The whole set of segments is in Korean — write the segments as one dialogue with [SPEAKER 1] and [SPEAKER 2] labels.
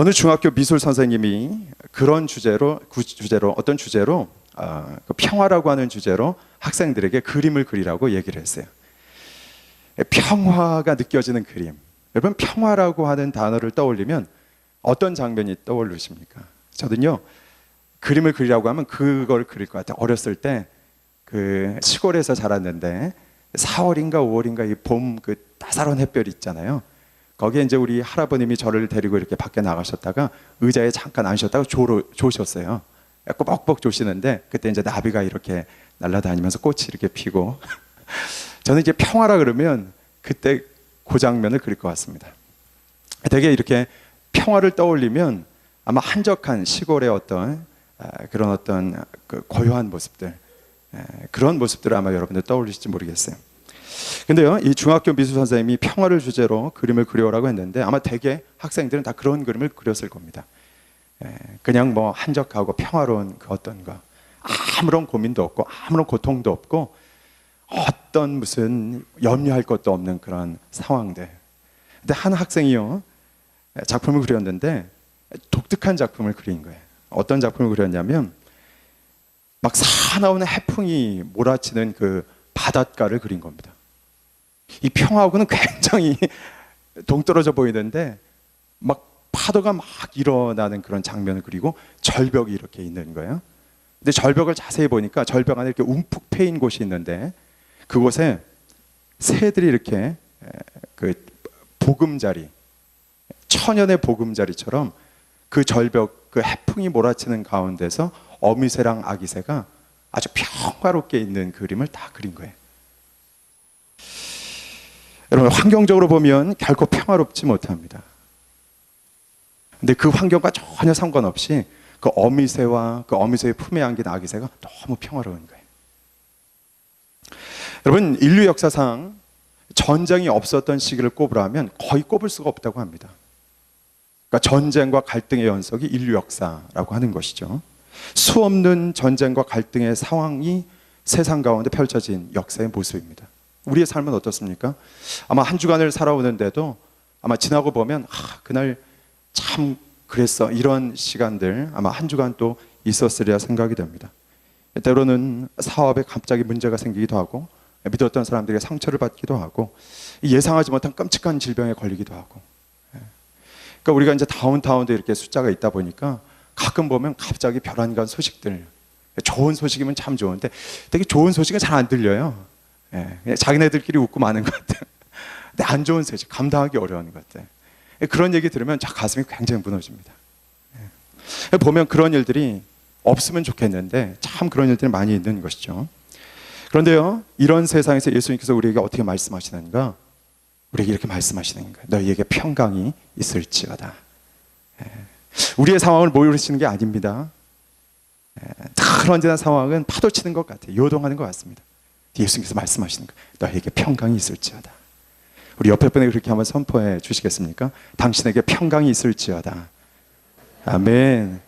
[SPEAKER 1] 어느 중학교 미술 선생님이 그런 주제로 어떤 주제로 그 평화라고 하는 주제로 학생들에게 그림을 그리라고 얘기를 했어요. 평화가 느껴지는 그림. 여러분, 평화라고 하는 단어를 떠올리면 어떤 장면이 떠오르십니까? 저는요, 그림을 그리라고 하면 그걸 그릴 것 같아요. 어렸을 때 그 시골에서 자랐는데 4월인가 5월인가 이 봄 그 따사로운 햇볕 있잖아요. 거기에 이제 우리 할아버님이 저를 데리고 이렇게 밖에 나가셨다가 의자에 잠깐 앉으셨다가 조셨어요. 꼬박꼬박 조시는데 그때 이제 나비가 이렇게 날아다니면서 꽃이 이렇게 피고 저는 이제 평화라 그러면 그때 그 장면을 그릴 것 같습니다. 되게 이렇게 평화를 떠올리면 아마 한적한 시골의 어떤 그런 어떤 그 고요한 모습들, 그런 모습들을 아마 여러분들 떠올리실지 모르겠어요. 근데요, 이 중학교 미술 선생님이 평화를 주제로 그림을 그려오라고 했는데 아마 대개 학생들은 다 그런 그림을 그렸을 겁니다. 그냥 뭐 한적하고 평화로운 그 어떤 거, 아무런 고민도 없고 아무런 고통도 없고 어떤 무슨 염려할 것도 없는 그런 상황들. 근데 한 학생이요, 작품을 그렸는데 독특한 작품을 그린 거예요. 어떤 작품을 그렸냐면 막 사나운 해풍이 몰아치는 그 바닷가를 그린 겁니다. 이 평화하고는 굉장히 동떨어져 보이는데 막 파도가 막 일어나는 그런 장면을 그리고 절벽이 이렇게 있는 거예요. 근데 절벽을 자세히 보니까 절벽 안에 이렇게 움푹 패인 곳이 있는데 그곳에 새들이 이렇게 그 보금자리, 천연의 보금자리처럼 그 절벽, 그 해풍이 몰아치는 가운데서 어미새랑 아기새가 아주 평화롭게 있는 그림을 다 그린 거예요. 여러분, 환경적으로 보면 결코 평화롭지 못합니다. 근데 그 환경과 전혀 상관없이 그 어미새와 그 어미새의 품에 안긴 아기새가 너무 평화로운 거예요. 여러분, 인류 역사상 전쟁이 없었던 시기를 꼽으라면 거의 꼽을 수가 없다고 합니다. 그러니까 전쟁과 갈등의 연속이 인류 역사라고 하는 것이죠. 수없는 전쟁과 갈등의 상황이 세상 가운데 펼쳐진 역사의 모습입니다. 우리의 삶은 어떻습니까? 아마 한 주간을 살아오는데도 아마 지나고 보면 그날 참 그랬어, 이런 시간들 아마 한 주간 또 있었으리라 생각이 됩니다. 때로는 사업에 갑자기 문제가 생기기도 하고 믿었던 사람들에게 상처를 받기도 하고 예상하지 못한 끔찍한 질병에 걸리기도 하고. 그러니까 우리가 이제 다운타운도 이렇게 숫자가 있다 보니까 가끔 보면 갑자기 별안간 소식들, 좋은 소식이면 참 좋은데 되게 좋은 소식은 잘 안 들려요. 자기네들끼리 웃고 마는 것 같아요. 근데 안 좋은 소식, 감당하기 어려운 것 같아요. 그런 얘기 들으면 저 가슴이 굉장히 무너집니다. 보면 그런 일들이 없으면 좋겠는데 참 그런 일들이 많이 있는 것이죠. 그런데요, 이런 세상에서 예수님께서 우리에게 어떻게 말씀하시는가? 우리에게 이렇게 말씀하시는 거예요. 너희에게 평강이 있을지어다. 우리의 상황을 모르시는 게 아닙니다. 늘 언제나 상황은 파도치는 것 같아요. 요동하는 것 같습니다. 예수님께서 말씀하시는 거예요. 너희에게 평강이 있을지어다. 우리 옆에 분에게 그렇게 한번 선포해 주시겠습니까? 당신에게 평강이 있을지어다. 아멘.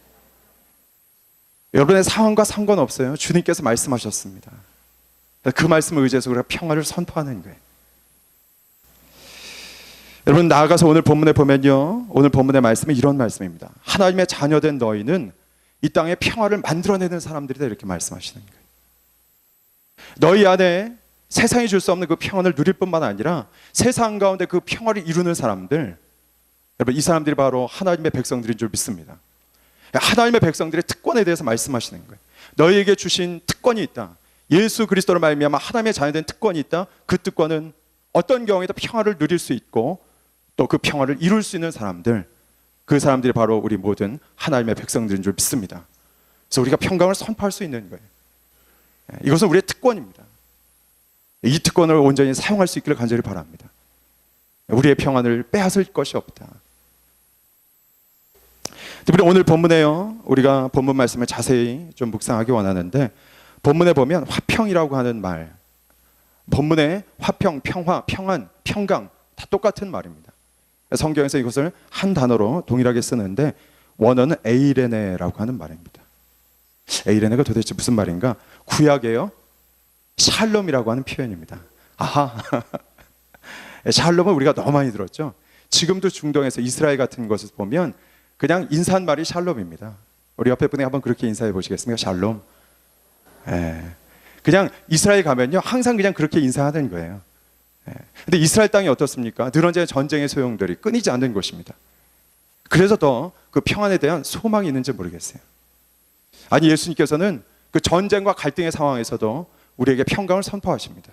[SPEAKER 1] 여러분의 상황과 상관없어요. 주님께서 말씀하셨습니다. 그 말씀을 의지해서 우리가 평화를 선포하는 거예요. 여러분, 나아가서 오늘 본문에 보면요, 오늘 본문의 말씀은 이런 말씀입니다. 하나님의 자녀된 너희는 이 땅에 평화를 만들어내는 사람들이다, 이렇게 말씀하시는 거예요. 너희 안에 세상이 줄 수 없는 그 평안을 누릴 뿐만 아니라 세상 가운데 그 평화를 이루는 사람들, 여러분, 이 사람들이 바로 하나님의 백성들인 줄 믿습니다. 하나님의 백성들의 특권에 대해서 말씀하시는 거예요. 너희에게 주신 특권이 있다. 예수 그리스도로 말미암아 하나님의 자녀된 특권이 있다. 그 특권은 어떤 경우에도 평화를 누릴 수 있고 또 그 평화를 이룰 수 있는 사람들, 그 사람들이 바로 우리 모든 하나님의 백성들인 줄 믿습니다. 그래서 우리가 평강을 선포할 수 있는 거예요. 이것은 우리의 특권입니다. 이 특권을 온전히 사용할 수 있기를 간절히 바랍니다. 우리의 평안을 빼앗을 것이 없다. 특별히 오늘 본문에요, 우리가 본문 말씀을 자세히 좀 묵상하기 원하는데 본문에 보면 화평이라고 하는 말, 본문에 화평, 평화, 평안, 평강 다 똑같은 말입니다. 성경에서 이것을 한 단어로 동일하게 쓰는데 원어는 에이레네라고 하는 말입니다. 에이레네가 도대체 무슨 말인가? 구약에요, 샬롬이라고 하는 표현입니다. 아하, 샬롬은 우리가 너무 많이 들었죠. 지금도 중동에서 이스라엘 같은 곳에서 보면 그냥 인사말이 샬롬입니다. 우리 옆에 분에게 한번 그렇게 인사해 보시겠습니까? 샬롬. 예. 그냥 이스라엘 가면요 항상 그냥 그렇게 인사하는 거예요. 예. 근데 이스라엘 땅이 어떻습니까? 늘 언제 전쟁의 소용돌이 끊이지 않는 곳입니다. 그래서 더 그 평안에 대한 소망이 있는지 모르겠어요. 아니 예수님께서는 그 전쟁과 갈등의 상황에서도 우리에게 평강을 선포하십니다.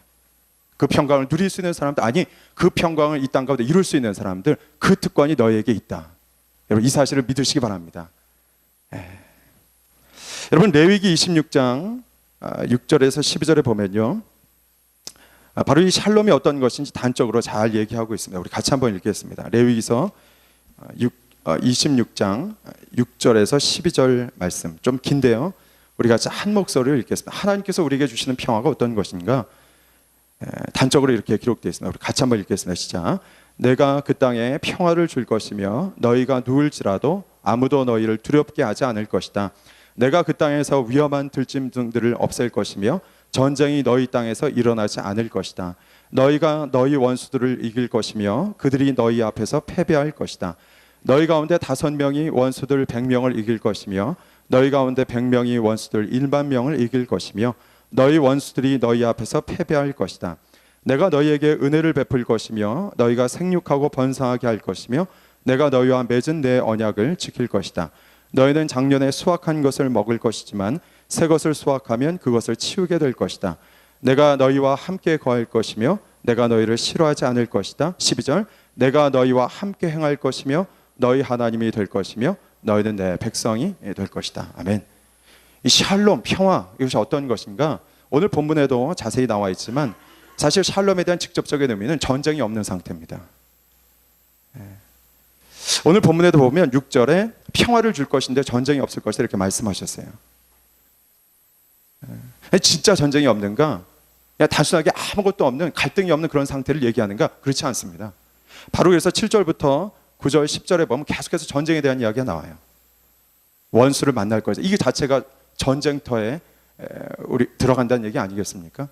[SPEAKER 1] 그 평강을 누릴 수 있는 사람들, 아니 그 평강을 이 땅 가운데 이룰 수 있는 사람들, 그 특권이 너희에게 있다. 여러분 이 사실을 믿으시기 바랍니다. 여러분 레위기 26장 6절에서 12절에 보면요, 바로 이 샬롬이 어떤 것인지 단적으로 잘 얘기하고 있습니다. 우리 같이 한번 읽겠습니다. 레위기서 26장 6절에서 12절 말씀, 좀 긴데요, 우리 같이 한 목소리를 읽겠습니다. 하나님께서 우리에게 주시는 평화가 어떤 것인가 단적으로 이렇게 기록되어 있습니다. 우리 같이 한번 읽겠습니다. 시작. 내가 그 땅에 평화를 줄 것이며 너희가 누울지라도 아무도 너희를 두렵게 하지 않을 것이다. 내가 그 땅에서 위험한 들짐승들을 없앨 것이며 전쟁이 너희 땅에서 일어나지 않을 것이다. 너희가 너희 원수들을 이길 것이며 그들이 너희 앞에서 패배할 것이다. 너희 가운데 5명이 원수들 100명을 이길 것이며 너희 가운데 100명이 원수들 1만 명을 이길 것이며 너희 원수들이 너희 앞에서 패배할 것이다. 내가 너희에게 은혜를 베풀 것이며 너희가 생육하고 번성하게 할 것이며 내가 너희와 맺은 내 언약을 지킬 것이다. 너희는 작년에 수확한 것을 먹을 것이지만 새 것을 수확하면 그것을 치우게 될 것이다. 내가 너희와 함께 거할 것이며 내가 너희를 싫어하지 않을 것이다. 12절. 내가 너희와 함께 행할 것이며 너희 하나님이 될 것이며 너희는 내 백성이 될 것이다. 아멘. 이 샬롬, 평화, 이것이 어떤 것인가? 오늘 본문에도 자세히 나와 있지만 사실 샬롬에 대한 직접적인 의미는 전쟁이 없는 상태입니다. 오늘 본문에도 보면 6절에 평화를 줄 것인데 전쟁이 없을 것이다 이렇게 말씀하셨어요. 진짜 전쟁이 없는가? 그냥 단순하게 아무것도 없는, 갈등이 없는 그런 상태를 얘기하는가? 그렇지 않습니다. 바로 그래서 7절부터 9절, 10절에 보면 계속해서 전쟁에 대한 이야기가 나와요. 원수를 만날 것이다. 이게 자체가 전쟁터에 우리 들어간다는 얘기 아니겠습니까?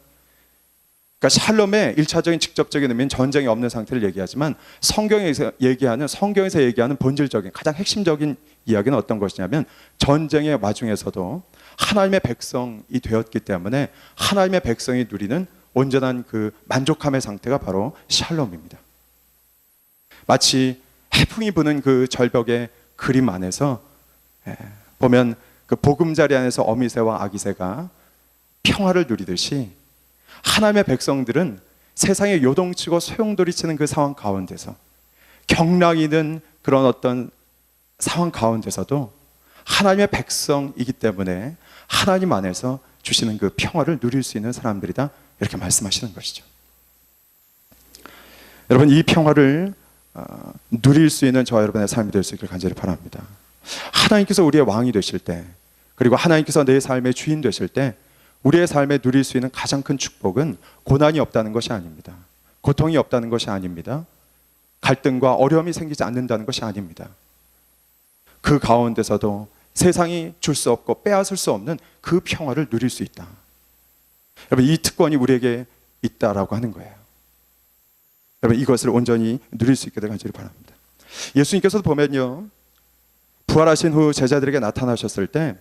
[SPEAKER 1] 그러니까 샬롬의 1차적인 직접적인 의미는 전쟁이 없는 상태를 얘기하지만 성경에서 얘기하는 본질적인 가장 핵심적인 이야기는 어떤 것이냐면 전쟁의 와중에서도 하나님의 백성이 되었기 때문에 하나님의 백성이 누리는 온전한 그 만족함의 상태가 바로 샬롬입니다. 마치 해풍이 부는 그 절벽의 그림 안에서 보면 그 보금자리 안에서 어미새와 아기새가 평화를 누리듯이 하나님의 백성들은 세상에 요동치고 소용돌이치는 그 상황 가운데서 경랑이는 그런 어떤 상황 가운데서도 하나님의 백성이기 때문에 하나님 안에서 주시는 그 평화를 누릴 수 있는 사람들이다 이렇게 말씀하시는 것이죠. 여러분 이 평화를 누릴 수 있는 저와 여러분의 삶이 될 수 있기를 간절히 바랍니다. 하나님께서 우리의 왕이 되실 때, 그리고 하나님께서 내 삶의 주인 되실 때 우리의 삶에 누릴 수 있는 가장 큰 축복은 고난이 없다는 것이 아닙니다. 고통이 없다는 것이 아닙니다. 갈등과 어려움이 생기지 않는다는 것이 아닙니다. 그 가운데서도 세상이 줄 수 없고 빼앗을 수 없는 그 평화를 누릴 수 있다. 여러분 이 특권이 우리에게 있다라고 하는 거예요. 여러분 이것을 온전히 누릴 수 있게 되길 간절히 바랍니다. 예수님께서도 보면요, 부활하신 후 제자들에게 나타나셨을 때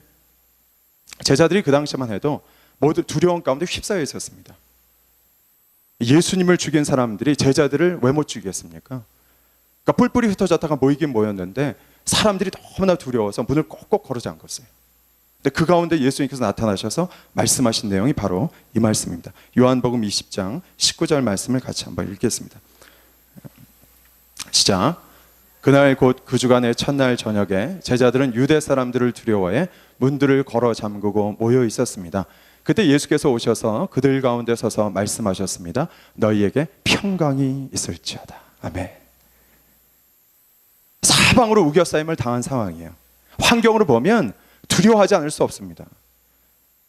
[SPEAKER 1] 제자들이 그 당시만 해도 모두 두려움 가운데 휩싸여 있었습니다. 예수님을 죽인 사람들이 제자들을 왜 못 죽이겠습니까? 그러니까 뿔뿔이 흩어졌다가 모이긴 모였는데 사람들이 너무나 두려워서 문을 꼭꼭 걸어 잠갔어요. 근데 그 가운데 예수님께서 나타나셔서 말씀하신 내용이 바로 이 말씀입니다. 요한복음 20장 19절 말씀을 같이 한번 읽겠습니다. 시작. 그날 곧 그 주간의 첫날 저녁에 제자들은 유대 사람들을 두려워해 문들을 걸어 잠그고 모여 있었습니다. 그때 예수께서 오셔서 그들 가운데 서서 말씀하셨습니다. 너희에게 평강이 있을지어다. 아멘. 사방으로 우겨싸임을 당한 상황이에요. 환경으로 보면 두려워하지 않을 수 없습니다.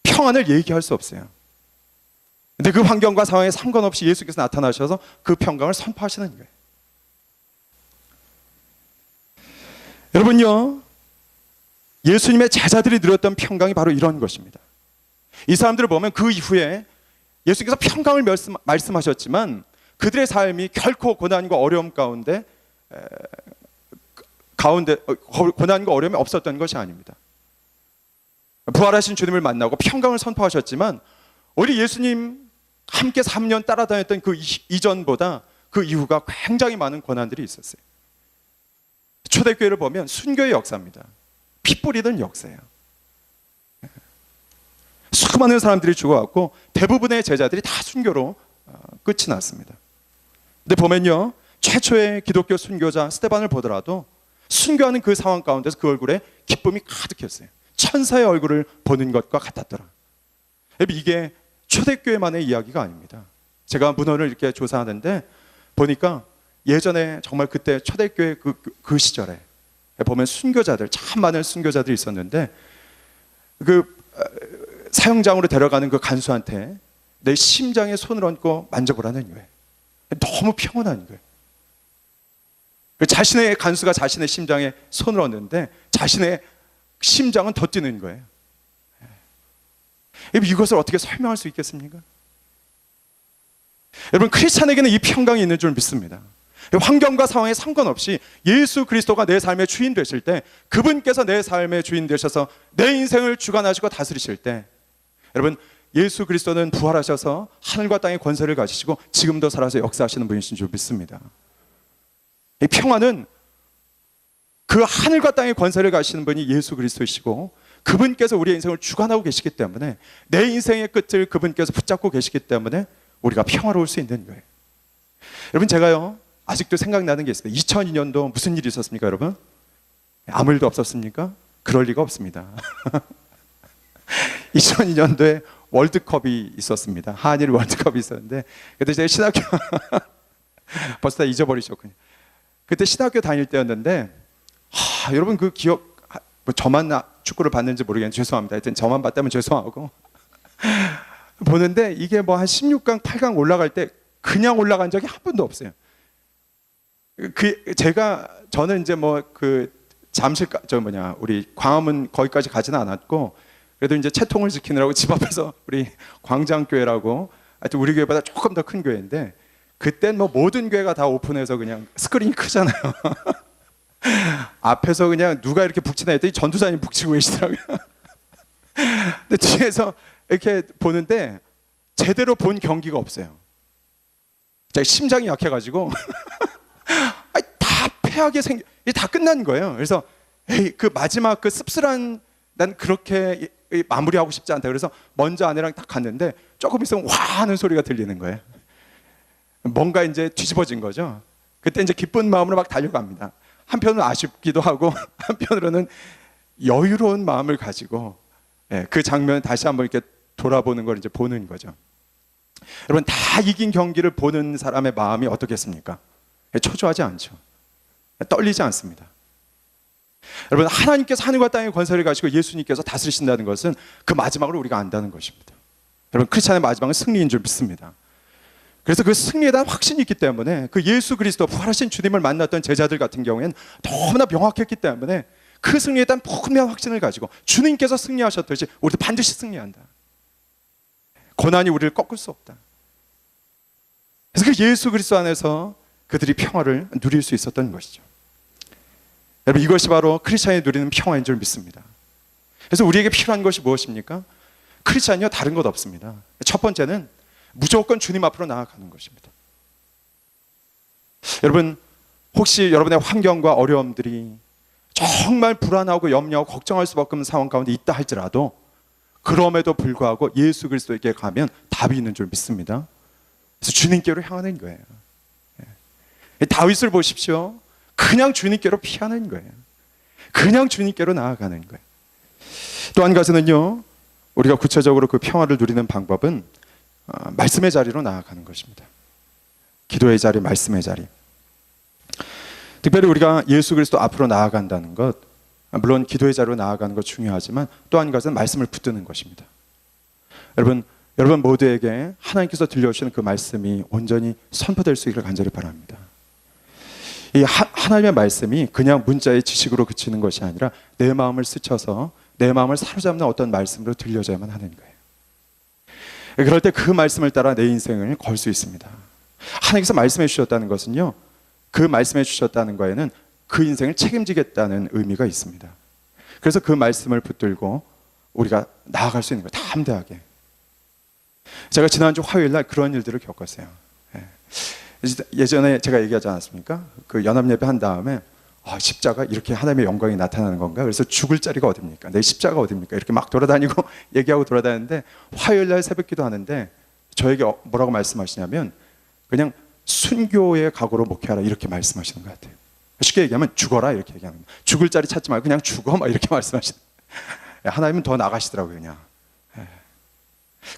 [SPEAKER 1] 평안을 얘기할 수 없어요. 근데 그 환경과 상황에 상관없이 예수께서 나타나셔서 그 평강을 선포하시는 거예요. 여러분요, 예수님의 제자들이 누렸던 평강이 바로 이런 것입니다. 이 사람들을 보면 그 이후에 예수께서 평강을 말씀하셨지만 그들의 삶이 결코 고난과 어려움 가운데 가운데 고난과 어려움이 없었던 것이 아닙니다. 부활하신 주님을 만나고 평강을 선포하셨지만 우리 예수님 함께 3년 따라다녔던 그 이전보다 그 이후가 굉장히 많은 고난들이 있었어요. 초대교회를 보면 순교의 역사입니다. 피 뿌리던 역사예요. 수많은 사람들이 죽어갔고 대부분의 제자들이 다 순교로 끝이 났습니다. 근데 보면요, 최초의 기독교 순교자 스데반을 보더라도 순교하는 그 상황 가운데서 그 얼굴에 기쁨이 가득했어요. 천사의 얼굴을 보는 것과 같았더라. 이게 초대교회만의 이야기가 아닙니다. 제가 문헌을 이렇게 조사하는데 보니까 예전에 정말 그때 초대교회 그 시절에 보면 순교자들, 참 많은 순교자들이 있었는데 그 사형장으로 데려가는 그 간수한테 내 심장에 손을 얹고 만져보라는 거예요. 너무 평온한 거예요. 자신의 간수가 자신의 심장에 손을 얹는데 자신의 심장은 더 뛰는 거예요. 이것을 어떻게 설명할 수 있겠습니까? 여러분, 크리스찬에게는 이 평강이 있는 줄 믿습니다. 환경과 상황에 상관없이 예수 그리스도가 내 삶의 주인 되실 때, 그분께서 내 삶의 주인 되셔서 내 인생을 주관하시고 다스리실 때, 여러분, 예수 그리스도는 부활하셔서 하늘과 땅의 권세를 가지시고 지금도 살아서 역사하시는 분이신 줄 믿습니다. 이 평화는 그 하늘과 땅의 권세를 가지시는 분이 예수 그리스도이시고 그분께서 우리의 인생을 주관하고 계시기 때문에, 내 인생의 끝을 그분께서 붙잡고 계시기 때문에 우리가 평화로울 수 있는 거예요. 여러분, 제가요 아직도 생각나는 게 있습니다. 2002년도 무슨 일이 있었습니까, 여러분? 아무 일도 없었습니까? 그럴 리가 없습니다. 2002년도에 월드컵이 있었습니다. 한일 월드컵이 있었는데, 그때 제가 신학교 벌써 다 잊어버리셨군요. 그때 신학교 다닐 때였는데, 여러분 그 기억, 저만 축구를 봤는지 모르겠는데 죄송합니다. 하여튼 저만 봤다면 죄송하고 보는데 이게 뭐 한 16강, 8강 올라갈 때 그냥 올라간 적이 한 번도 없어요. 저는 이제 뭐 그 우리 광화문 거기까지 가지는 않았고, 그래도 이제 채통을 지키느라고 집 앞에서 우리 광장교회라고, 하여튼 우리 교회보다 조금 더 큰 교회인데, 그땐 뭐 모든 교회가 다 오픈해서 그냥 스크린이 크잖아요. 앞에서 그냥 누가 이렇게 북치나 했더니 전도사님 북치고 계시더라고요. 근데 뒤에서 이렇게 보는데 제대로 본 경기가 없어요. 제가 심장이 약해가지고 다 패하게 다 끝난 거예요. 그래서 그 마지막 그 씁쓸한, 난 그렇게 마무리하고 싶지 않다. 그래서 먼저 아내랑 딱 갔는데 조금 있으면 와 하는 소리가 들리는 거예요. 뭔가 이제 뒤집어진 거죠. 그때 이제 기쁜 마음으로 막 달려갑니다. 한편으로는 아쉽기도 하고 한편으로는 여유로운 마음을 가지고 그 장면을 다시 한번 이렇게 돌아보는 걸 이제 보는 거죠. 여러분, 다 이긴 경기를 보는 사람의 마음이 어떻겠습니까? 초조하지 않죠. 떨리지 않습니다. 여러분, 하나님께서 하늘과 땅의 권세를 가지고 예수님께서 다스리신다는 것은 그 마지막을 우리가 안다는 것입니다. 여러분, 크리스찬의 마지막은 승리인 줄 믿습니다. 그래서 그 승리에 대한 확신이 있기 때문에 그 예수 그리스도 부활하신 주님을 만났던 제자들 같은 경우에는 너무나 명확했기 때문에 그 승리에 대한 분명한 확신을 가지고 주님께서 승리하셨듯이 우리도 반드시 승리한다. 고난이 우리를 꺾을 수 없다. 그래서 그 예수 그리스도 안에서 그들이 평화를 누릴 수 있었던 것이죠. 여러분, 이것이 바로 크리스찬이 누리는 평화인 줄 믿습니다. 그래서 우리에게 필요한 것이 무엇입니까? 크리스찬이요, 다른 것 없습니다. 첫 번째는 무조건 주님 앞으로 나아가는 것입니다. 여러분, 혹시 여러분의 환경과 어려움들이 정말 불안하고 염려하고 걱정할 수밖에 없는 상황 가운데 있다 할지라도, 그럼에도 불구하고 예수 그리스도에게 가면 답이 있는 줄 믿습니다. 그래서 주님께로 향하는 거예요. 다윗을 보십시오. 그냥 주님께로 피하는 거예요. 그냥 주님께로 나아가는 거예요. 또 한 가지는요, 우리가 구체적으로 그 평화를 누리는 방법은 말씀의 자리로 나아가는 것입니다. 기도의 자리, 말씀의 자리. 특별히 우리가 예수 그리스도 앞으로 나아간다는 것, 물론 기도의 자리로 나아가는 것 중요하지만 또 한 가지는 말씀을 붙드는 것입니다. 여러분 모두에게 하나님께서 들려주시는 그 말씀이 온전히 선포될 수 있기를 간절히 바랍니다. 이 하나님의 말씀이 그냥 문자의 지식으로 그치는 것이 아니라 내 마음을 스쳐서 내 마음을 사로잡는 어떤 말씀으로 들려져야만 하는 거예요. 그럴 때 그 말씀을 따라 내 인생을 걸 수 있습니다. 하나님께서 말씀해 주셨다는 것은요, 그 말씀해 주셨다는 거에는 그 인생을 책임지겠다는 의미가 있습니다. 그래서 그 말씀을 붙들고 우리가 나아갈 수 있는 거예요. 담대하게. 제가 지난주 화요일 날 그런 일들을 겪었어요. 예전에 제가 얘기하지 않았습니까? 그 연합예배 한 다음에 십자가 이렇게 하나님의 영광이 나타나는 건가? 그래서 죽을 자리가 어딥니까? 내 십자가 어딥니까? 이렇게 막 돌아다니고 얘기하고 돌아다니는데 화요일 날 새벽 기도 하는데 저에게 뭐라고 말씀하시냐면 그냥 순교의 각오로 목회하라 이렇게 말씀하시는 것 같아요. 쉽게 얘기하면 죽어라 이렇게 얘기하는 거예요. 죽을 자리 찾지 말고 그냥 죽어 막 이렇게 말씀하시는 거예요. 하나님은 더 나가시더라고요 그냥.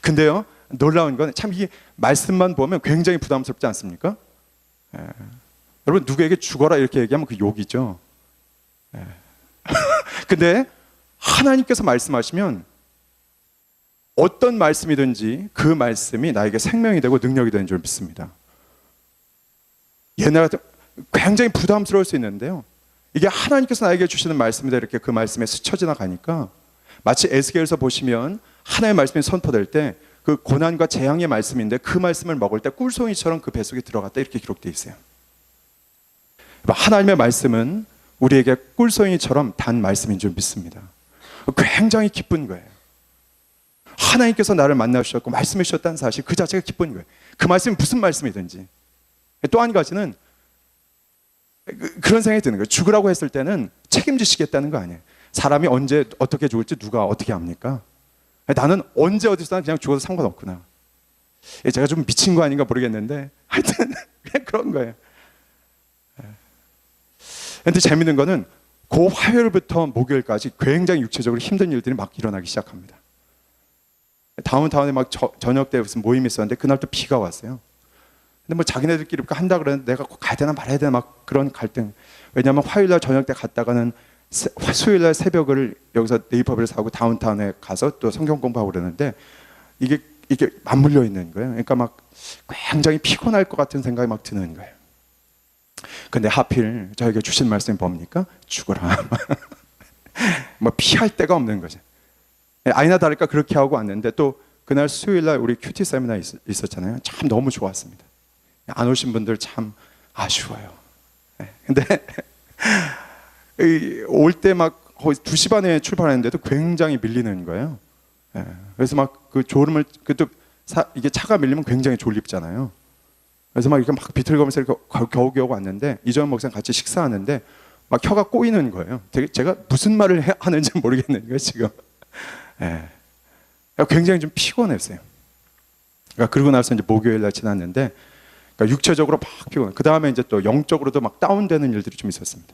[SPEAKER 1] 근데요 놀라운 건 참 이게 말씀만 보면 굉장히 부담스럽지 않습니까? 여러분 누구에게 죽어라 이렇게 얘기하면 그 욕이죠. 근데 하나님께서 말씀하시면 어떤 말씀이든지 그 말씀이 나에게 생명이 되고 능력이 되는 줄 믿습니다. 옛날 같은 굉장히 부담스러울 수 있는데요, 이게 하나님께서 나에게 주시는 말씀이다 이렇게 그 말씀에 스쳐 지나가니까 마치 에스겔서 보시면 하나님의 말씀이 선포될 때 그 고난과 재앙의 말씀인데 그 말씀을 먹을 때 꿀송이처럼 그 뱃속에 들어갔다 이렇게 기록되어 있어요. 하나님의 말씀은 우리에게 꿀송이처럼 단 말씀인 줄 믿습니다. 굉장히 기쁜 거예요. 하나님께서 나를 만나주셨고 말씀해 주셨다는 사실 그 자체가 기쁜 거예요. 그 말씀이 무슨 말씀이든지. 또 한 가지는 그런 생각이 드는 거예요. 죽으라고 했을 때는 책임지시겠다는 거 아니에요. 사람이 언제 어떻게 죽을지 누가 어떻게 합니까? 나는 언제 어디서나 그냥 죽어도 상관없구나. 제가 좀 미친 거 아닌가 모르겠는데 하여튼 그냥 그런 거예요. 그런데 재밌는 거는 그 화요일부터 목요일까지 굉장히 육체적으로 힘든 일들이 막 일어나기 시작합니다. 다운타운에 막 저녁 때 무슨 모임이 있었는데 그날 또 비가 왔어요. 근데 뭐 자기네들끼리 한다 그러는데 내가 꼭 가야 되나 말아야 되나 막 그런 갈등. 왜냐하면 화요일 날 저녁 때 갔다가는 수요일 날 새벽을 여기서 네이버를 사고 다운타운에 가서 또 성경 공부하고 그러는데 이게 맞물려 있는 거예요. 그러니까 막 굉장히 피곤할 것 같은 생각이 막 드는 거예요. 근데 하필 저에게 주신 말씀이 뭡니까? 죽어라. 뭐 피할 데가 없는 거죠. 아니나 다를까 그렇게 하고 왔는데 또 그날 수요일 날 우리 큐티 세미나 있었잖아요. 참 너무 좋았습니다. 안 오신 분들 참 아쉬워요. 근데 올 때 막 거의 2시 반에 출발했는데도 굉장히 밀리는 거예요. 그래서 막 그 졸음을 이게 차가 밀리면 굉장히 졸립잖아요. 그래서 막 이렇게 막 비틀거리면서 이렇게 겨우겨우 왔는데 이전 목사님 같이 식사하는데 막 혀가 꼬이는 거예요. 제가 무슨 말을 하는지 모르겠는 거예요 지금. 굉장히 좀 피곤했어요. 그러니까 그러고 나서 이제 목요일 날 지났는데 그러니까 육체적으로 막 피곤해. 그 다음에 이제 또 영적으로도 막 다운되는 일들이 좀 있었습니다.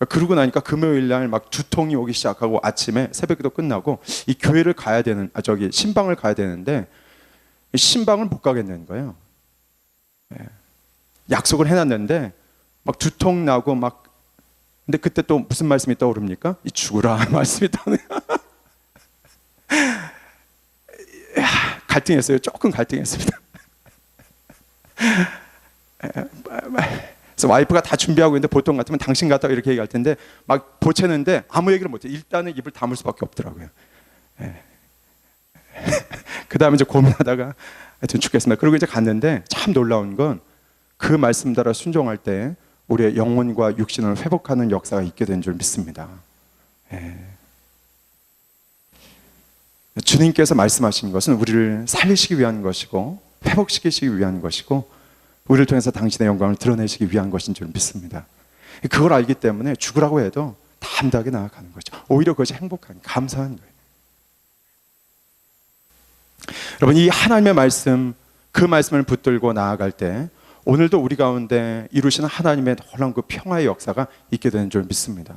[SPEAKER 1] 그러고 나니까 금요일 날 막 두통이 오기 시작하고 아침에 새벽기도 끝나고 이 교회를 가야 되는 신방을 가야 되는데 신방을 못 가겠는 거예요. 약속을 해놨는데 막 두통 나고 막 근데 그때 또 무슨 말씀이 떠오릅니까? 이 죽으라 말씀이 떠오르. 갈등했어요. 조금 갈등했습니다. 그래서 와이프가 다 준비하고 있는데 보통 같으면 당신 같다고 이렇게 얘기할 텐데 막 보채는데 아무 얘기를 못해. 일단은 입을 다물 수밖에 없더라고요. 그 다음에 이제 고민하다가 하여튼 죽겠습니다. 그리고 이제 갔는데 참 놀라운 건 그 말씀 따라 순종할 때 우리의 영혼과 육신을 회복하는 역사가 있게 된 줄 믿습니다. 주님께서 말씀하신 것은 우리를 살리시기 위한 것이고 회복시키시기 위한 것이고 우리를 통해서 당신의 영광을 드러내시기 위한 것인 줄 믿습니다. 그걸 알기 때문에 죽으라고 해도 담대하게 나아가는 거죠. 오히려 그것이 행복한, 감사한 거예요. 여러분, 이 하나님의 말씀, 그 말씀을 붙들고 나아갈 때 오늘도 우리 가운데 이루시는 하나님의 놀라운 그 평화의 역사가 있게 되는 줄 믿습니다.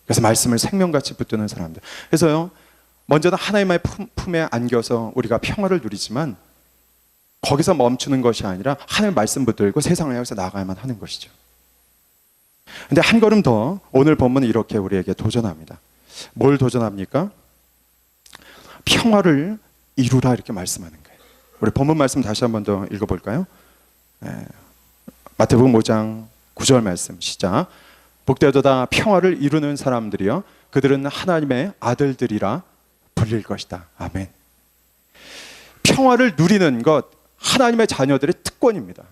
[SPEAKER 1] 그래서 말씀을 생명같이 붙드는 사람들. 그래서요, 먼저는 하나님의 품에 안겨서 우리가 평화를 누리지만 거기서 멈추는 것이 아니라 하나님의 말씀 붙들고 세상을 향해서 나아가야만 하는 것이죠. 근데 한 걸음 더 오늘 본문은 이렇게 우리에게 도전합니다. 뭘 도전합니까? 평화를 이루라 이렇게 말씀하는 거예요. 우리 본문 말씀 다시 한 번 더 읽어볼까요? 마태복음 5장 9절 말씀 시작. 복되도다 평화를 이루는 사람들이여 그들은 하나님의 아들들이라 불릴 것이다. 아멘. 평화를 누리는 것 하나님의 자녀들의 특권입니다.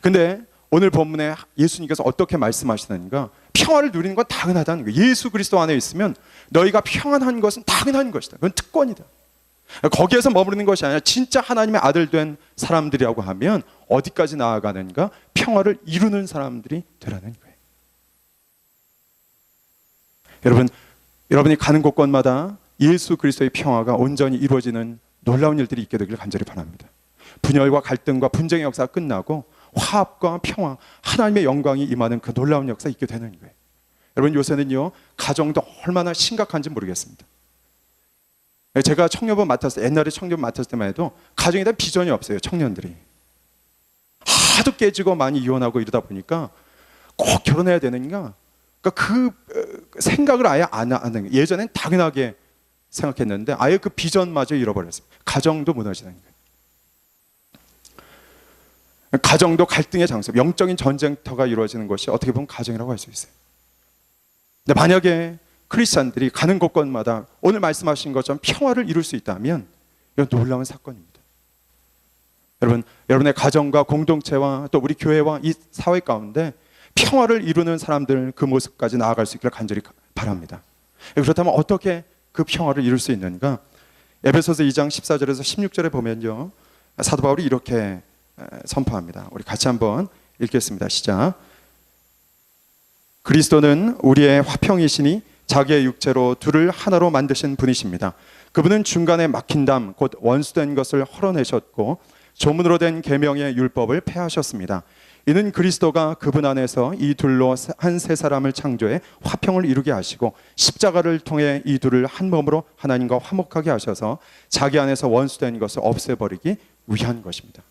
[SPEAKER 1] 근데 오늘 본문에 예수님께서 어떻게 말씀하시는가? 평화를 누리는 건 당연하다는 거예요. 예수 그리스도 안에 있으면 너희가 평안한 것은 당연한 것이다. 그건 특권이다. 거기에서 머무르는 것이 아니라 진짜 하나님의 아들 된 사람들이라고 하면 어디까지 나아가는가? 평화를 이루는 사람들이 되라는 거예요. 여러분, 여러분이 가는 곳곳마다 예수 그리스도의 평화가 온전히 이루어지는 놀라운 일들이 있게 되기를 간절히 바랍니다. 분열과 갈등과 분쟁의 역사가 끝나고 화합과 평화, 하나님의 영광이 임하는 그 놀라운 역사가 있게 되는 거예요. 여러분, 요새는요, 가정도 얼마나 심각한지 모르겠습니다. 제가 청년부 맡았을 때, 옛날에 청년부 맡았을 때만 해도 가정에 대한 비전이 없어요. 청년들이 하도 깨지고 많이 이혼하고 이러다 보니까 꼭 결혼해야 되는가, 그러니까 그 생각을 아예 안 하는 거예요. 예전엔 당연하게 생각했는데 아예 그 비전마저 잃어버렸어요. 가정도 무너지는 거예요. 가정도 갈등의 장소, 영적인 전쟁터가 이루어지는 것이 어떻게 보면 가정이라고 할 수 있어요. 근데 만약에 크리스찬들이 가는 곳곳마다 오늘 말씀하신 것처럼 평화를 이룰 수 있다면 이건 놀라운 사건입니다. 여러분, 여러분의 가정과 공동체와 또 우리 교회와 이 사회 가운데 평화를 이루는 사람들, 그 모습까지 나아갈 수 있기를 간절히 바랍니다. 그렇다면 어떻게 그 평화를 이룰 수 있는가? 에베소서 2장 14절에서 16절에 보면요, 사도 바울이 이렇게 선포합니다. 우리 같이 한번 읽겠습니다. 시작. 그리스도는 우리의 화평이시니 자기의 육체로 둘을 하나로 만드신 분이십니다. 그분은 중간에 막힌 담 곧 원수된 것을 헐어내셨고 조문으로 된 계명의 율법을 폐하셨습니다. 이는 그리스도가 그분 안에서 이 둘로 한 세 사람을 창조해 화평을 이루게 하시고 십자가를 통해 이 둘을 한 몸으로 하나님과 화목하게 하셔서 자기 안에서 원수된 것을 없애버리기 위한 것입니다.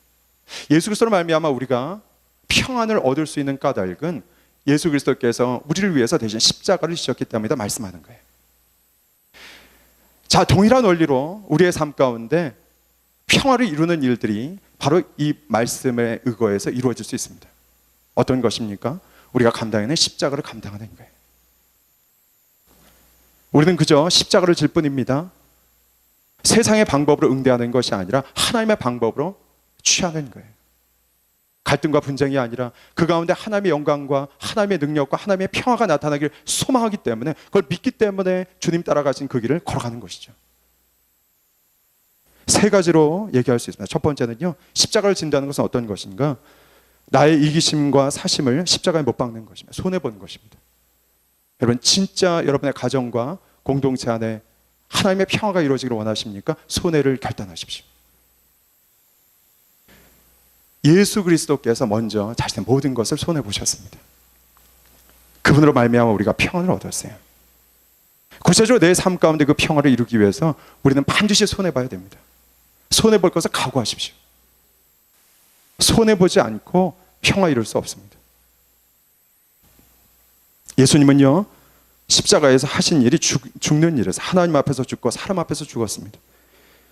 [SPEAKER 1] 예수 그리스도로 말미암아 우리가 평안을 얻을 수 있는 까닭은 예수 그리스도께서 우리를 위해서 대신 십자가를 지셨기 때문이다 말씀하는 거예요. 자, 동일한 원리로 우리의 삶 가운데 평화를 이루는 일들이 바로 이 말씀에 의거해서 이루어질 수 있습니다. 어떤 것입니까? 우리가 감당하는 십자가를 감당하는 거예요. 우리는 그저 십자가를 질 뿐입니다. 세상의 방법으로 응대하는 것이 아니라 하나님의 방법으로 취하는 거예요. 갈등과 분쟁이 아니라 그 가운데 하나님의 영광과 하나님의 능력과 하나님의 평화가 나타나기를 소망하기 때문에, 그걸 믿기 때문에 주님 따라가신 그 길을 걸어가는 것이죠. 세 가지로 얘기할 수 있습니다. 첫 번째는요, 십자가를 진다는 것은 어떤 것인가? 나의 이기심과 사심을 십자가에 못 박는 것입니다. 손해보는 것입니다. 여러분, 진짜 여러분의 가정과 공동체 안에 하나님의 평화가 이루어지기를 원하십니까? 손해를 결단하십시오. 예수 그리스도께서 먼저 자신의 모든 것을 손해보셨습니다. 그분으로 말미암아 우리가 평안을 얻었어요. 구체적으로 내 삶 가운데 그 평화를 이루기 위해서 우리는 반드시 손해봐야 됩니다. 손해볼 것을 각오하십시오. 손해보지 않고 평화 이룰 수 없습니다. 예수님은요, 십자가에서 하신 일이 죽는 일에서 하나님 앞에서 죽고 사람 앞에서 죽었습니다.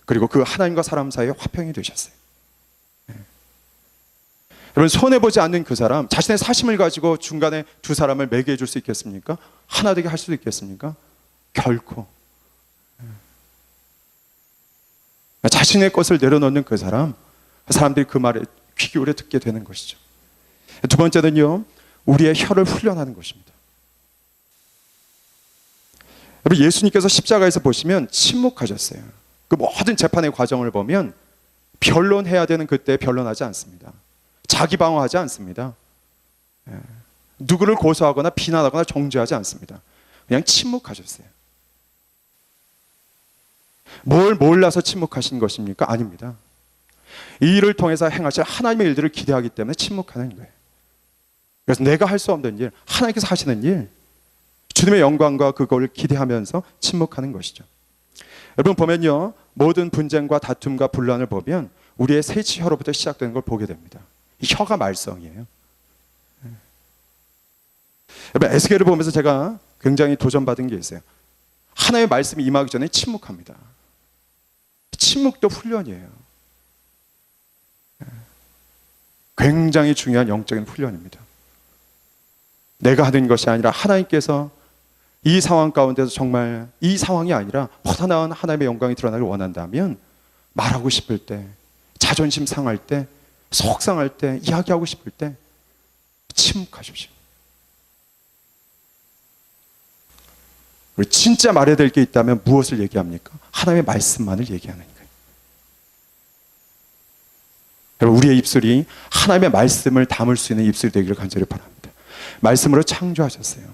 [SPEAKER 1] 그리고 그 하나님과 사람 사이에 화평이 되셨어요. 여러분, 손해보지 않는 그 사람, 자신의 사심을 가지고 중간에 두 사람을 매개해 줄 수 있겠습니까? 하나 되게 할 수도 있겠습니까? 결코. 자신의 것을 내려놓는 그 사람, 사람들이 그 말에 귀 기울여 듣게 되는 것이죠. 두 번째는요, 우리의 혀를 훈련하는 것입니다. 여러분, 예수님께서 십자가에서 보시면 침묵하셨어요. 그 모든 재판의 과정을 보면 변론해야 되는 그때 변론하지 않습니다. 자기 방어하지 않습니다. 누구를 고소하거나 비난하거나 정죄하지 않습니다. 그냥 침묵하셨어요. 뭘 몰라서 침묵하신 것입니까? 아닙니다. 이 일을 통해서 행하실 하나님의 일들을 기대하기 때문에 침묵하는 거예요. 그래서 내가 할 수 없는 일, 하나님께서 하시는 일, 주님의 영광과 그걸 기대하면서 침묵하는 것이죠. 여러분 보면요, 모든 분쟁과 다툼과 분란을 보면 우리의 세치 혀로부터 시작되는 걸 보게 됩니다. 이 혀가 말썽이에요. 여러분, 에스겔을 보면서 제가 굉장히 도전받은 게 있어요. 하나님의 말씀이 임하기 전에 침묵합니다. 침묵도 훈련이에요. 굉장히 중요한 영적인 훈련입니다. 내가 하는 것이 아니라 하나님께서 이 상황 가운데서 정말 이 상황이 아니라 보다 나은 하나님의 영광이 드러나길 원한다면 말하고 싶을 때, 자존심 상할 때, 속상할 때, 이야기하고 싶을 때 침묵하십시오. 우리 진짜 말해야 될 게 있다면 무엇을 얘기합니까? 하나님의 말씀만을 얘기하는 거예요. 여러분, 우리의 입술이 하나님의 말씀을 담을 수 있는 입술이 되기를 간절히 바랍니다. 말씀으로 창조하셨어요.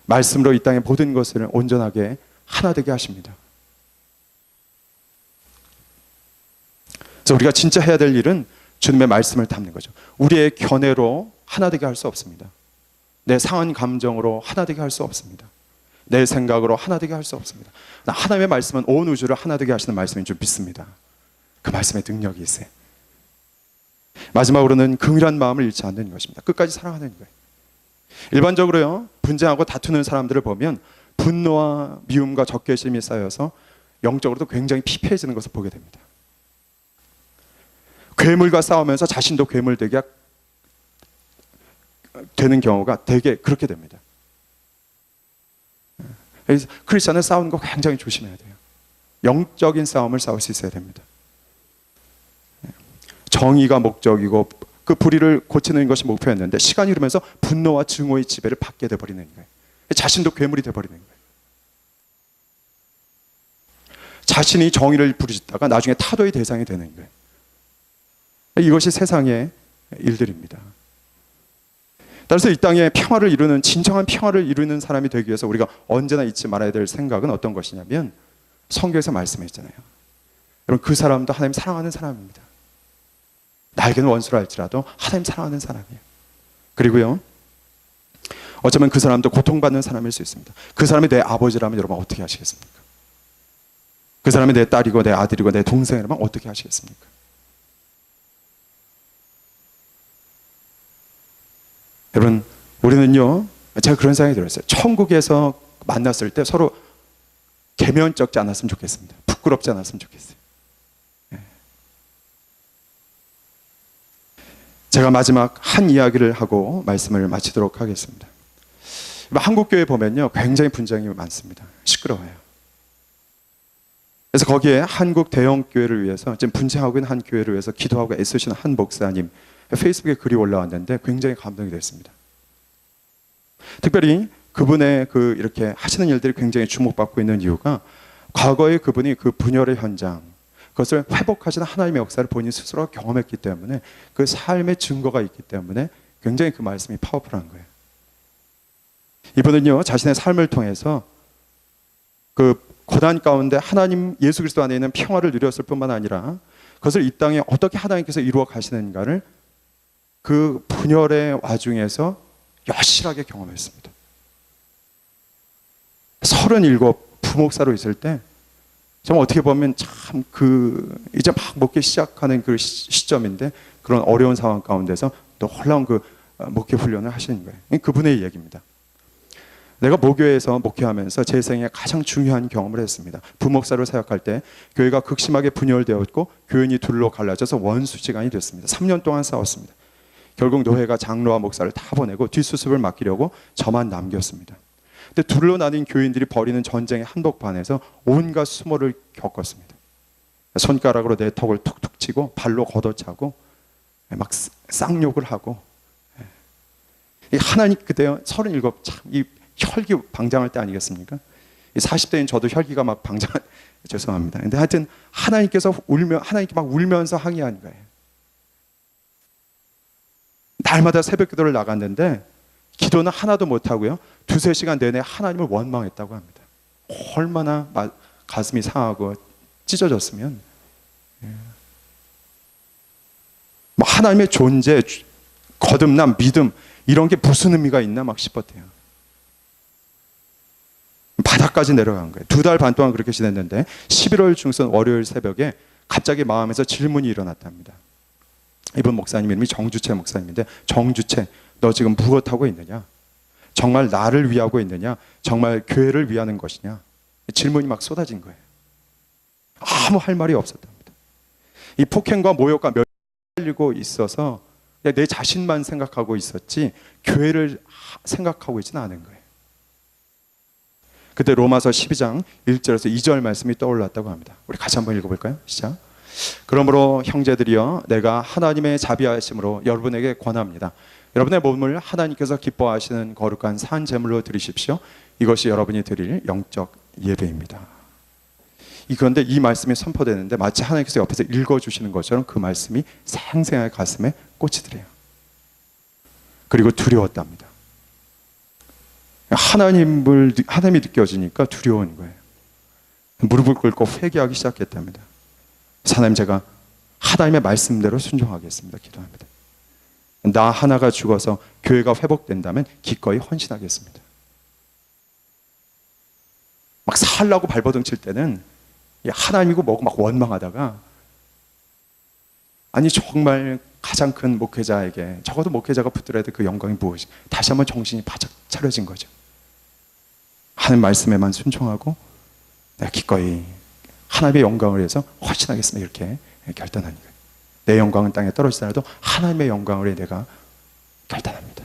[SPEAKER 1] 말씀으로 이 땅의 모든 것을 온전하게 하나 되게 하십니다. 그래서 우리가 진짜 해야 될 일은 주님의 말씀을 담는 거죠. 우리의 견해로 하나 되게 할 수 없습니다. 내 상한 감정으로 하나 되게 할 수 없습니다. 내 생각으로 하나 되게 할 수 없습니다. 하나님의 말씀은 온 우주를 하나 되게 하시는 말씀인 줄 믿습니다. 그 말씀에 능력이 있어요. 마지막으로는 긍휼한 마음을 잃지 않는 것입니다. 끝까지 사랑하는 거예요. 일반적으로요, 분쟁하고 다투는 사람들을 보면 분노와 미움과 적개심이 쌓여서 영적으로도 굉장히 피폐해지는 것을 보게 됩니다. 괴물과 싸우면서 자신도 괴물 되는 경우가 되게 그렇게 됩니다. 그래서 크리스찬은 싸우는 거 굉장히 조심해야 돼요. 영적인 싸움을 싸울 수 있어야 됩니다. 정의가 목적이고 그 불의를 고치는 것이 목표였는데 시간이 흐르면서 분노와 증오의 지배를 받게 돼버리는 거예요. 자신도 괴물이 돼버리는 거예요. 자신이 정의를 부르짖다가 나중에 타도의 대상이 되는 거예요. 이것이 세상의 일들입니다. 따라서 이 땅에 평화를 이루는, 진정한 평화를 이루는 사람이 되기 위해서 우리가 언제나 잊지 말아야 될 생각은 어떤 것이냐면, 성경에서 말씀했잖아요. 여러분, 그 사람도 하나님 사랑하는 사람입니다. 나에게는 원수라 할지라도 하나님 사랑하는 사람이에요. 그리고요, 어쩌면 그 사람도 고통받는 사람일 수 있습니다. 그 사람이 내 아버지라면 여러분 어떻게 하시겠습니까? 그 사람이 내 딸이고 내 아들이고 내 동생이라면 어떻게 하시겠습니까? 여러분, 우리는요, 제가 그런 생각이 들었어요. 천국에서 만났을 때 서로 계면쩍지 않았으면 좋겠습니다. 부끄럽지 않았으면 좋겠어요. 제가 마지막 한 이야기를 하고 말씀을 마치도록 하겠습니다. 한국 교회 보면요, 굉장히 분쟁이 많습니다. 시끄러워요. 그래서 거기에 한국 대형 교회를 위해서 지금 분쟁하고 있는 한 교회를 위해서 기도하고 애쓰시는 한 목사님 페이스북에 글이 올라왔는데 굉장히 감동이 됐습니다. 특별히 그분의 이렇게 하시는 일들이 굉장히 주목받고 있는 이유가, 과거에 그분이 그 분열의 현장, 그것을 회복하시는 하나님의 역사를 본인 스스로 경험했기 때문에, 그 삶의 증거가 있기 때문에 굉장히 그 말씀이 파워풀한 거예요. 이분은요, 자신의 삶을 통해서 그 고난 가운데 하나님 예수 그리스도 안에 있는 평화를 누렸을 뿐만 아니라 그것을 이 땅에 어떻게 하나님께서 이루어 가시는가를 그 분열의 와중에서 여실하게 경험했습니다. 37 부목사로 있을 때 정말 어떻게 보면 참 이제 막 먹기 시작하는 그 시점인데, 그런 어려운 상황 가운데서 또 놀라운 그 목회 훈련을 하시는 거예요. 그분의 얘기입니다. 내가 모교에서 목회하면서 제 생에 가장 중요한 경험을 했습니다. 부목사로 사역할 때 교회가 극심하게 분열되었고 교인이 둘로 갈라져서 원수지간이 됐습니다. 3년 동안 싸웠습니다. 결국 노회가 장로와 목사를 다 보내고 뒷수습을 맡기려고 저만 남겼습니다. 근데 둘로 나뉜 교인들이 벌이는 전쟁의 한복판에서 온갖 수모를 겪었습니다. 손가락으로 내 턱을 툭툭 치고 발로 걷어차고 막 쌍욕을 하고, 하나님 그때 37 참 이 혈기 방장할 때 아니겠습니까? 40대인 저도 혈기가 막 죄송합니다. 근데 하여튼 하나님께 막 울면서 항의한 거예요. 날마다 새벽 기도를 나갔는데 기도는 하나도 못하고요, 2-3시간 내내 하나님을 원망했다고 합니다. 얼마나 가슴이 상하고 찢어졌으면. 뭐 하나님의 존재, 거듭남, 믿음, 이런 게 무슨 의미가 있나 막 싶었대요. 바닥까지 내려간 거예요. 2달 반 동안 그렇게 지냈는데 11월 중순 월요일 새벽에 갑자기 마음에서 질문이 일어났답니다. 이분 목사님 이름이 정주채 목사님인데, 정주채, 너 지금 무엇하고 있느냐? 정말 나를 위하고 있느냐? 정말 교회를 위하는 것이냐? 질문이 막 쏟아진 거예요. 아무 할 말이 없었답니다. 이 폭행과 모욕과 멸리고 있어서 내 자신만 생각하고 있었지 교회를 생각하고 있지는 않은 거예요. 그때 로마서 12장 1절에서 2절 말씀이 떠올랐다고 합니다. 우리 같이 한번 읽어볼까요? 시작. 그러므로 형제들이여 내가 하나님의 자비하심으로 여러분에게 권합니다. 여러분의 몸을 하나님께서 기뻐하시는 거룩한 산 제물로 드리십시오. 이것이 여러분이 드릴 영적 예배입니다. 그런데 이 말씀이 선포되는데 마치 하나님께서 옆에서 읽어주시는 것처럼 그 말씀이 생생하게 가슴에 꽂히 들어요. 그리고 두려웠답니다. 하나님이 느껴지니까 두려운 거예요. 무릎을 꿇고 회개하기 시작했답니다. 하나님, 제가 하나님의 말씀대로 순종하겠습니다. 기도합니다. 나 하나가 죽어서 교회가 회복된다면 기꺼이 헌신하겠습니다. 막 살라고 발버둥 칠 때는 하나님이고 뭐고 막 원망하다가, 아니 정말 가장 큰 목회자에게, 적어도 목회자가 붙들어야 될 그 영광이 무엇이, 다시 한번 정신이 바짝 차려진 거죠. 하나님 말씀에만 순종하고 내가 기꺼이 하나님의 영광을 위해서 헌신하겠습니다. 이렇게 결단하는 거예요. 내 영광은 땅에 떨어지더라도 하나님의 영광을 위해 내가 결단합니다.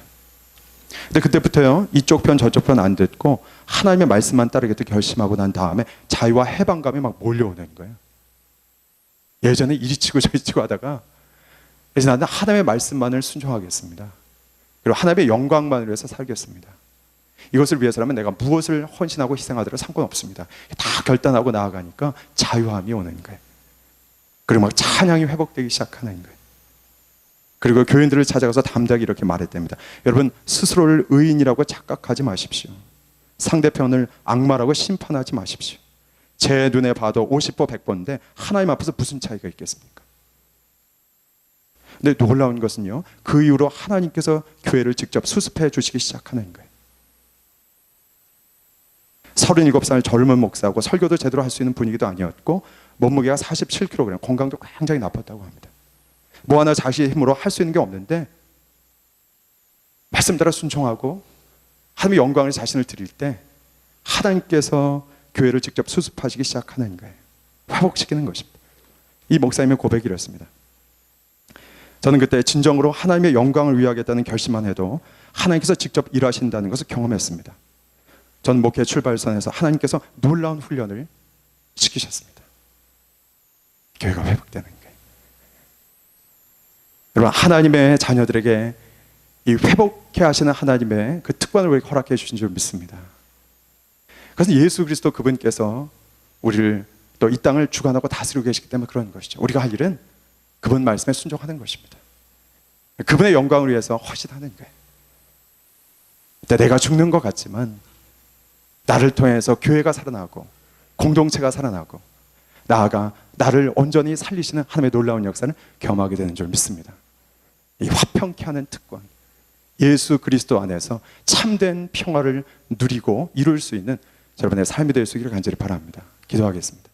[SPEAKER 1] 근데 그때부터요, 이쪽 편 저쪽 편 안 듣고 하나님의 말씀만 따르겠다 결심하고 난 다음에 자유와 해방감이 막 몰려오는 거예요. 예전에 이리 치고 저리 치고 하다가 이제 나는 하나님의 말씀만을 순종하겠습니다. 그리고 하나님의 영광만을 위해서 살겠습니다. 이것을 위해서라면 내가 무엇을 헌신하고 희생하더라도 상관없습니다. 다 결단하고 나아가니까 자유함이 오는 거예요. 그리고 막 찬양이 회복되기 시작하는 거예요. 그리고 교인들을 찾아가서 담대하게 이렇게 말했답니다. 여러분, 스스로를 의인이라고 착각하지 마십시오. 상대편을 악마라고 심판하지 마십시오. 제 눈에 봐도 50보 100보인데 하나님 앞에서 무슨 차이가 있겠습니까? 근데 놀라운 것은요, 그 이후로 하나님께서 교회를 직접 수습해 주시기 시작하는 거예요. 37살 젊은 목사고 설교도 제대로 할 수 있는 분위기도 아니었고 몸무게가 47kg, 건강도 굉장히 나빴다고 합니다. 뭐 하나 자신의 힘으로 할 수 있는 게 없는데 말씀 따라 순종하고 하나님의 영광을 자신을 드릴 때 하나님께서 교회를 직접 수습하시기 시작하는 거예요. 회복시키는 것입니다. 이 목사님의 고백이 이렇습니다. 저는 그때 진정으로 하나님의 영광을 위하겠다는 결심만 해도 하나님께서 직접 일하신다는 것을 경험했습니다. 전 목회 출발선에서 하나님께서 놀라운 훈련을 시키셨습니다. 교회가 회복되는 거예요. 여러분, 하나님의 자녀들에게 이 회복해 하시는 하나님의 그 특권을 허락해 주신 줄 믿습니다. 그래서 예수 그리스도 그분께서 우리를 또 이 땅을 주관하고 다스리고 계시기 때문에 그런 것이죠. 우리가 할 일은 그분 말씀에 순종하는 것입니다. 그분의 영광을 위해서 헌신하는 거예요. 내가 죽는 것 같지만 나를 통해서 교회가 살아나고 공동체가 살아나고 나아가 나를 온전히 살리시는 하나님의 놀라운 역사를 경험하게 되는 줄 믿습니다. 이 화평케 하는 특권, 예수 그리스도 안에서 참된 평화를 누리고 이룰 수 있는 여러분의 삶이 될 수 있기를 간절히 바랍니다. 기도하겠습니다.